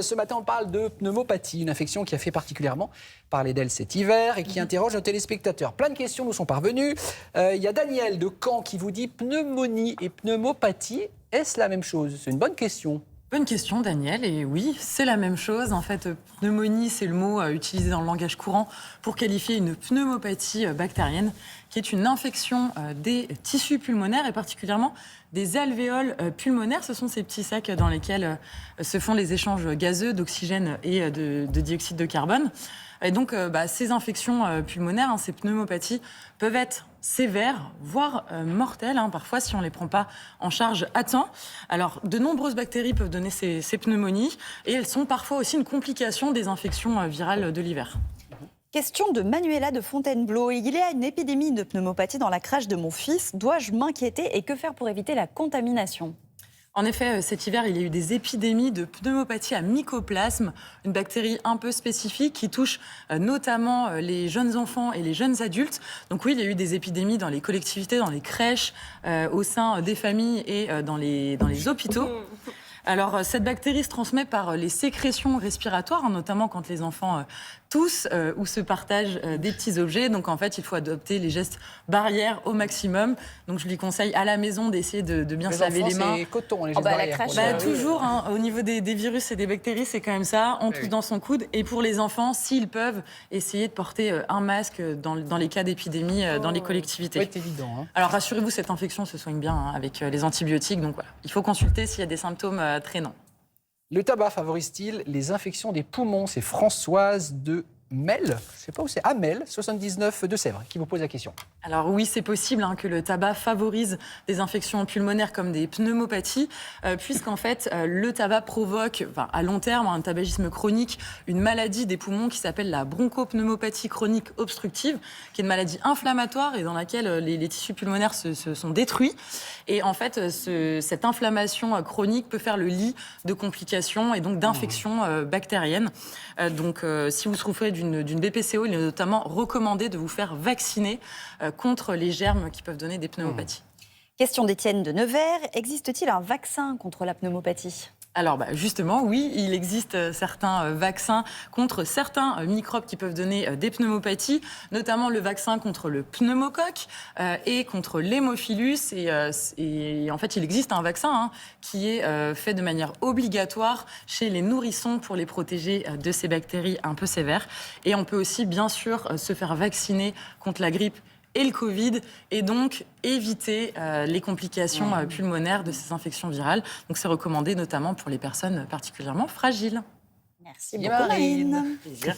Ce matin, on parle de pneumopathie, une infection qui a fait particulièrement parler d'elle cet hiver et qui interroge nos téléspectateurs. Plein de questions nous sont parvenues. Il y a Daniel de Caen qui vous dit pneumonie et pneumopathie. Est-ce la même chose? C'est une bonne question. Bonne question, Daniel. Et oui, c'est la même chose. En fait, pneumonie, c'est le mot utilisé dans le langage courant pour qualifier une pneumopathie bactérienne, qui est une infection des tissus pulmonaires et particulièrement des alvéoles pulmonaires. Ce sont ces petits sacs dans lesquels se font les échanges gazeux d'oxygène et de dioxyde de carbone. Et donc, ces infections pulmonaires, ces pneumopathies, peuvent être sévères, voire mortelles, parfois si on ne les prend pas en charge à temps. Alors, de nombreuses bactéries peuvent donner ces pneumonies et elles sont parfois aussi une complication des infections virales de l'hiver. Question de Manuela de Fontainebleau. Il y a une épidémie de pneumopathie dans la crèche de mon fils. Dois-je m'inquiéter et que faire pour éviter la contamination ? En effet, cet hiver, il y a eu des épidémies de pneumopathie à mycoplasme, une bactérie un peu spécifique qui touche notamment les jeunes enfants et les jeunes adultes. Donc oui, il y a eu des épidémies dans les collectivités, dans les crèches, au sein des familles et dans les hôpitaux. Alors, cette bactérie se transmet par les sécrétions respiratoires, notamment quand les enfants toussent ou se partagent des petits objets. Donc, en fait, il faut adopter les gestes barrières au maximum. Donc, je lui conseille à la maison d'essayer de bien se laver les mains. C'est coton, les gestes la barrières. crèche, Toujours, au niveau des virus et des bactéries, c'est quand même ça. On tousse dans son coude. Et pour les enfants, s'ils peuvent, essayer de porter un masque dans les cas d'épidémie dans les collectivités. C'est évident. Alors, rassurez-vous, cette infection se soigne bien avec les antibiotiques. Donc, voilà, il faut consulter s'il y a des symptômes traînants. Le tabac favorise-t-il les infections des poumons? C'est Françoise de Mel, je ne sais pas où c'est, Amel, 79 de Sèvres, qui vous pose la question. Alors oui, c'est possible que le tabac favorise des infections pulmonaires comme des pneumopathies, puisqu'en fait, le tabac provoque, à long terme, un tabagisme chronique, une maladie des poumons qui s'appelle la bronchopneumopathie chronique obstructive, qui est une maladie inflammatoire et dans laquelle les tissus pulmonaires se sont détruits. Et en fait, cette inflammation chronique peut faire le lit de complications et donc d'infections bactériennes. Donc, si vous souffrez d'une BPCO, il est notamment recommandé de vous faire vacciner contre les germes qui peuvent donner des pneumopathies. Question d'Étienne de Nevers. Existe-t-il un vaccin contre la pneumopathie ? Alors justement, oui, il existe certains vaccins contre certains microbes qui peuvent donner des pneumopathies, notamment le vaccin contre le pneumocoque et contre l'hémophilus. Et en fait, il existe un vaccin qui est fait de manière obligatoire chez les nourrissons pour les protéger de ces bactéries un peu sévères. Et on peut aussi, bien sûr, se faire vacciner contre la grippe et le Covid, et donc éviter les complications pulmonaires de ces infections virales. Donc c'est recommandé notamment pour les personnes particulièrement fragiles. Merci beaucoup, Marine. Plaisir.